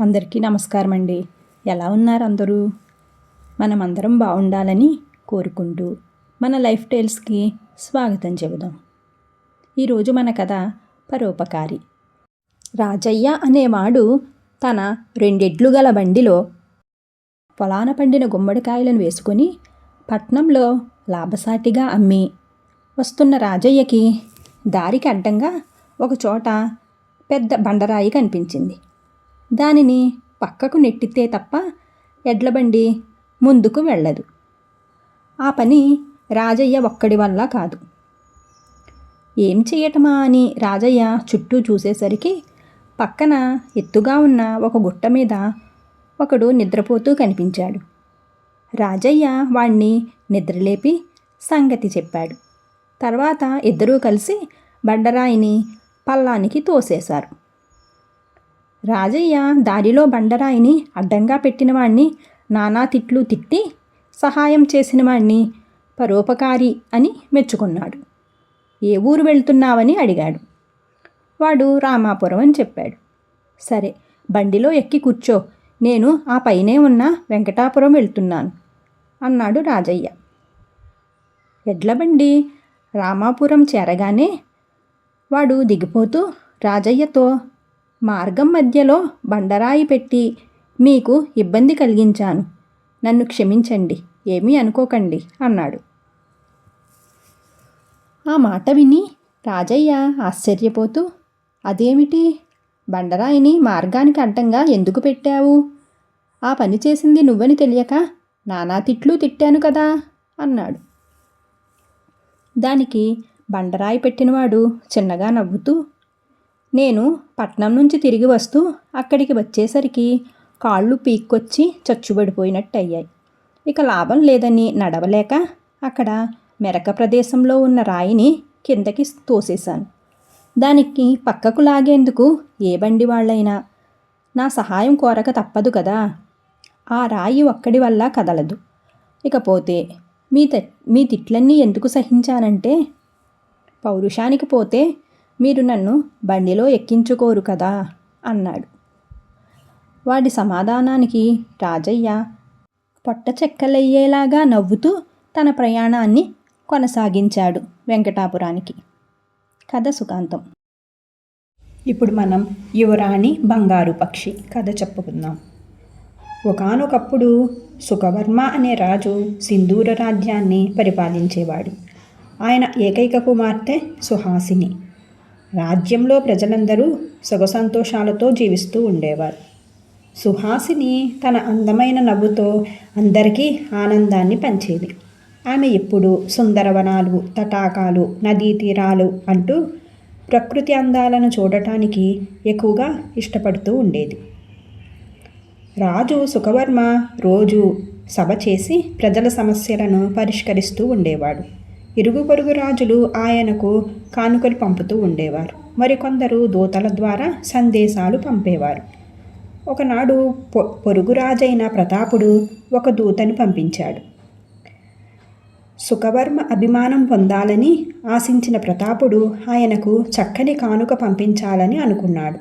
అందరికీ నమస్కారం అండి. ఎలా ఉన్నారు అందరూ? మనమందరం బాగుండాలని కోరుకుంటూ మన లైఫ్ టైల్స్కి స్వాగతం చెబుదాం. ఈరోజు మన కథ పరోపకారి. రాజయ్య అనేవాడు తన 2 ఎడ్లు గల బండిలో పొలాన పండిన గుమ్మడికాయలను వేసుకొని పట్నంలో లాభసాటిగా అమ్మి వస్తున్న రాజయ్యకి దారికి అడ్డంగా ఒకచోట పెద్ద బండరాయి కనిపించింది. దానిని పక్కకు నెట్టితే తప్ప ఎడ్లబండి ముందుకు వెళ్ళదు. ఆ పని రాజయ్య ఒక్కడి వల్ల కాదు. ఏం చేయటమా అని రాజయ్య చుట్టూ చూసేసరికి పక్కన ఎత్తుగా ఉన్న ఒక గుట్ట మీద ఒకడు నిద్రపోతూ కనిపించాడు. రాజయ్య వాణ్ణి నిద్రలేపి సంగతి చెప్పాడు. తర్వాత ఇద్దరూ కలిసి బండరాయిని పల్లానికి తోసేశారు. రాజయ్య దారిలో బండరాయిని అడ్డంగా పెట్టిన వాణ్ణి నానా తిట్లు తిట్టి సహాయం చేసిన వాణ్ణి పరోపకారి అని మెచ్చుకున్నాడు. ఏ ఊరు వెళ్తున్నావని అడిగాడు. వాడు రామాపురం అని చెప్పాడు. సరే, బండిలో ఎక్కి కూర్చో, నేను ఆ పైనే ఉన్న వెంకటాపురం వెళ్తున్నాను అన్నాడు రాజయ్య. ఎడ్లబండి రామాపురం చేరగానే వాడు దిగిపోతూ రాజయ్యతో, మార్గం మధ్యలో బండరాయి పెట్టి మీకు ఇబ్బంది కలిగించాను, నన్ను క్షమించండి, ఏమీ అనుకోకండి అన్నాడు. ఆ మాట విని రాజయ్య ఆశ్చర్యపోతూ, అదేమిటి, బండరాయిని మార్గానికి అడ్డంగా ఎందుకు పెట్టావు? ఆ పని చేసింది నువ్వని తెలియక నానా తిట్లు తిట్టాను కదా అన్నాడు. దానికి బండరాయి పెట్టినవాడు చిన్నగా నవ్వుతూ, నేను పట్నం నుంచి తిరిగి వస్తూ అక్కడికి వచ్చేసరికి కాళ్ళు పీక్కొచ్చి చచ్చుబడిపోయినట్టు అయ్యాయి. ఇక లాభం లేదని నడవలేక అక్కడ మెరక ప్రదేశంలో ఉన్న రాయిని కిందకి తోసేశాను. దానికి పక్కకు లాగేందుకు ఏ బండి వాళ్ళైనా నా సహాయం కోరక తప్పదు కదా. ఆ రాయి ఒక్కడి వల్ల కదలదు. ఇకపోతే మీ తిట్లన్నీ ఎందుకు సహించానంటే, పౌరుషానికి పోతే మీరు నన్ను బండిలో ఎక్కించుకోరు కదా అన్నాడు. వాడి సమాధానానికి రాజయ్య పొట్ట చెక్కలయ్యేలాగా నవ్వుతూ తన ప్రయాణాన్ని కొనసాగించాడు వెంకటాపురానికి. కథ సుఖాంతం. ఇప్పుడు మనం యువరాణి బంగారు పక్షి కథ చెప్పుకుందాం. ఒకానొకప్పుడు సుఖవర్మ అనే రాజు సింధూర రాజ్యాన్ని పరిపాలించేవాడు. ఆయన ఏకైక కుమార్తె సుహాసిని. రాజ్యంలో ప్రజలందరూ సుఖ సంతోషాలతో జీవిస్తూ ఉండేవారు. సుహాసిని తన అందమైన నవ్వుతో అందరికీ ఆనందాన్ని పంచేది. ఆమె ఎప్పుడూ సుందరవనాలు, తటాకాలు, నదీ తీరాలు అంటూ ప్రకృతి అందాలను చూడటానికి ఎక్కువగా ఇష్టపడుతూ ఉండేది. రాజు సుఖవర్మ రోజు సభ చేసి ప్రజల సమస్యలను పరిష్కరిస్తూ ఉండేవాడు. ఇరుగు పొరుగు రాజులు ఆయనకు కానుకలు పంపుతూ ఉండేవారు. మరికొందరు దూతల ద్వారా సందేశాలు పంపేవారు. ఒకనాడు పొరుగు రాజైన ప్రతాపుడు ఒక దూతని పంపించాడు. సుఖవర్మ అభిమానం పొందాలని ఆశించిన ప్రతాపుడు ఆయనకు చక్కని కానుక పంపించాలని అనుకున్నాడు.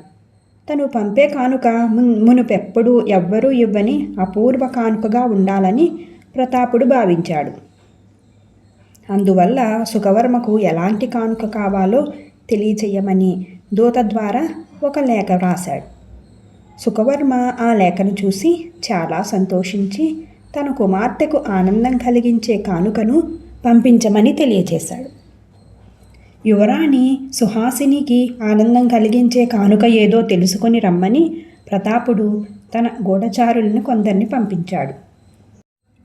తను పంపే కానుక మునుపెప్పుడు ఎవ్వరూ ఇవ్వని అపూర్వ కానుకగా ఉండాలని ప్రతాపుడు భావించాడు. అందువల్ల సుఖవర్మకు ఎలాంటి కానుక కావాలో తెలియచేయమని దూత ద్వారా ఒక లేఖ రాశాడు. సుఖవర్మ ఆ లేఖను చూసి చాలా సంతోషించి తన కుమార్తెకు ఆనందం కలిగించే కానుకను పంపించమని తెలియజేశాడు. యువరాణి సుహాసినికి ఆనందం కలిగించే కానుక ఏదో తెలుసుకొని రమ్మని ప్రతాపుడు తన గూఢచారులను కొందరిని పంపించాడు.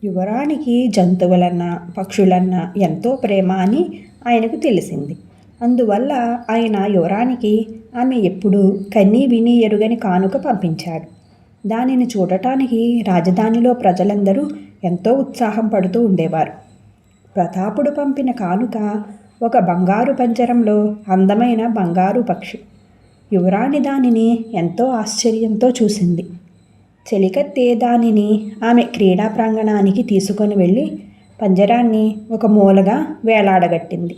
యువరానికి జంతువులన్నా పక్షులన్నా ఎంతో ప్రేమ అని ఆయనకు తెలిసింది. అందువల్ల ఆయన యువరానికి ఆమె ఎప్పుడూ కన్నీ విని ఎరుగని కానుక పంపించాడు. దానిని చూడటానికి రాజధానిలో ప్రజలందరూ ఎంతో ఉత్సాహం పడుతూ ఉండేవారు. ప్రతాపుడు పంపిన కానుక ఒక బంగారు పంజరంలో అందమైన బంగారు పక్షి. యువరాణి దానిని ఎంతో ఆశ్చర్యంతో చూసింది. చెలికత్తె దానిని ఆమె క్రీడా ప్రాంగణానికి తీసుకొని వెళ్ళి పంజరాన్ని ఒక మూలగా వేలాడగట్టింది.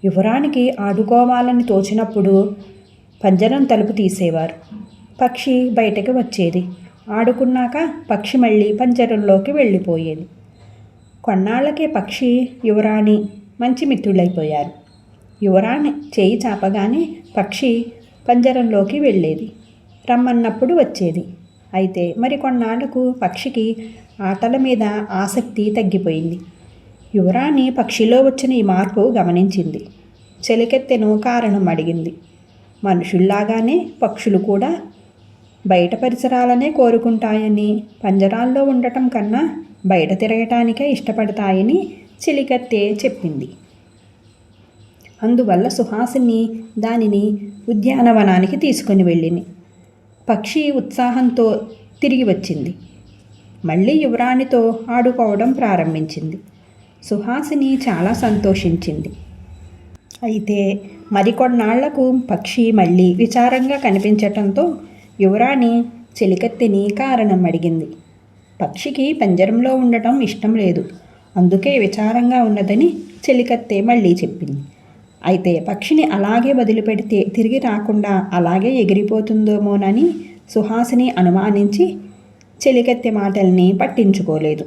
యువరానికి ఆడుకోవాలని తోచినప్పుడు పంజరం తలుపు తీసేవారు. పక్షి బయటకు వచ్చేది. ఆడుకున్నాక పక్షి మళ్ళీ పంజరంలోకి వెళ్ళిపోయేది. కొన్నాళ్లకే పక్షి యువరాణి మంచి మిత్రులైపోయారు. యువరాణి చేయి చాపగానే పక్షి పంజరంలోకి వెళ్ళేది. రమ్మన్నప్పుడు వచ్చేది. అయితే మరి కొన్నాళ్లకు పక్షికి ఆటల మీద ఆసక్తి తగ్గిపోయింది. యువరాణి పక్షిలో వచ్చిన ఈ మార్పు గమనించింది. చెలికెత్తెను కారణం అడిగింది. మనుషుల్లాగానే పక్షులు కూడా బయట పరిసరాలనే కోరుకుంటాయని, పంజరాల్లో ఉండటం కన్నా బయట తిరగటానికే ఇష్టపడతాయని చెలికత్తె చెప్పింది. అందువల్ల సుహాసిని దానిని ఉద్యానవనానికి తీసుకుని వెళ్ళింది. పక్షి ఉత్సాహంతో తిరిగి వచ్చింది. మళ్ళీ యువరాణితో ఆడుకోవడం ప్రారంభించింది. సుహాసిని చాలా సంతోషించింది. అయితే మరికొన్నాళ్లకు పక్షి మళ్ళీ విచారంగా కనిపించటంతో యువరాణి చెలికత్తెని కారణం అడిగింది. పక్షికి పంజరంలో ఉండటం ఇష్టం లేదు, అందుకే విచారంగా ఉన్నదని చెలికత్తె మళ్ళీ చెప్పింది. అయితే పక్షిని అలాగే వదిలిపెడితే తిరిగి రాకుండా అలాగే ఎగిరిపోతుందేమోనని సుహాసిని అనుమానించి చెలికత్తె మాటల్ని పట్టించుకోలేదు.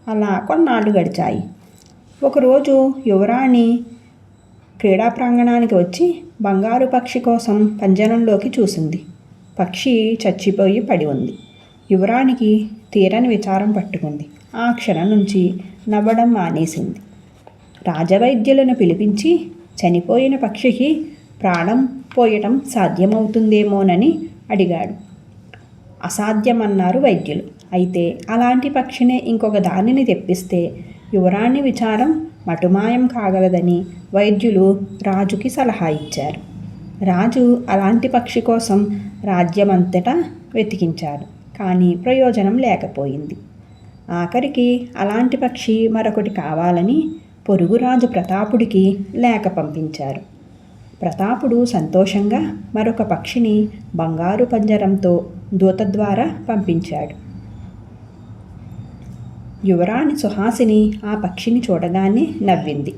అలా కొన్నాళ్ళు గడిచాయి. ఒకరోజు యువరాణి క్రీడా ప్రాంగణానికి వచ్చి బంగారు పక్షి కోసం పంజరంలోకి చూసింది. పక్షి చచ్చిపోయి పడి ఉంది. యువరాణికి తీరని విచారం పట్టుకుంది. ఆ క్షణం నుంచి నవ్వడం మానేసింది. రాజవైద్యులను పిలిపించి చనిపోయిన పక్షికి ప్రాణం పోయటం సాధ్యమవుతుందేమోనని అడిగాడు. అసాధ్యమన్నారు వైద్యులు. అయితే అలాంటి పక్షినే ఇంకొక దానిని తెప్పిస్తే యువరాణి విచారం మటుమాయం కాగలదని వైద్యులు రాజుకి సలహా ఇచ్చారు. రాజు అలాంటి పక్షి కోసం రాజ్యమంతటా వెతికించాడు. కానీ ప్రయోజనం లేకపోయింది. ఆఖరికి అలాంటి పక్షి మరొకటి కావాలని పొరుగురాజు ప్రతాపుడికి లేఖ పంపించారు. ప్రతాపుడు సంతోషంగా మరొక పక్షిని బంగారు పంజరంతో దూత ద్వారా పంపించాడు. యువరాణి సుహాసిని ఆ పక్షిని చూడగానే నవ్వింది.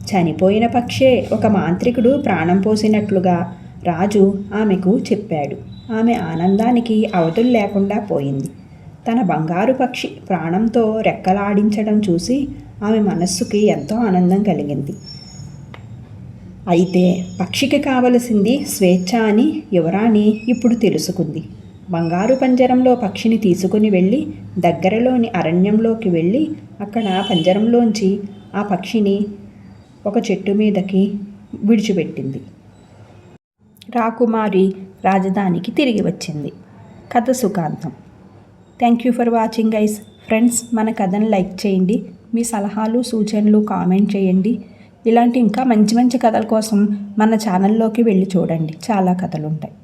చనిపోయిన పక్షే ఒక మాంత్రికుడు ప్రాణం పోసినట్లుగా రాజు ఆమెకు చెప్పాడు. ఆమె ఆనందానికి అవధులు లేకుండా పోయింది. తన బంగారు పక్షి ప్రాణంతో రెక్కలాడించడం చూసి ఆమె మనస్సుకి ఎంతో ఆనందం కలిగింది. అయితే పక్షికి కావలసింది స్వేచ్ఛ అని యువరాణి ఇప్పుడు తెలుసుకుంది. బంగారు పంజరంలో పక్షిని తీసుకుని వెళ్ళి దగ్గరలోని అరణ్యంలోకి వెళ్ళి అక్కడ పంజరంలోంచి ఆ పక్షిని ఒక చెట్టు మీదకి విడిచిపెట్టింది. రాకుమారి రాజధానికి తిరిగి వచ్చింది. కథ సుఖాంతం. Thank you for watching guys. Friends, మన కథను లైక్ చేయండి. మీ సలహాలు సూచనలు కామెంట్ చేయండి. ఇలాంటి ఇంకా మంచి మంచి కథల కోసం మన ఛానల్లోకి వెళ్ళి చూడండి. చాలా కథలు ఉంటాయి.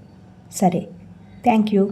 సరే, థ్యాంక్ యూ.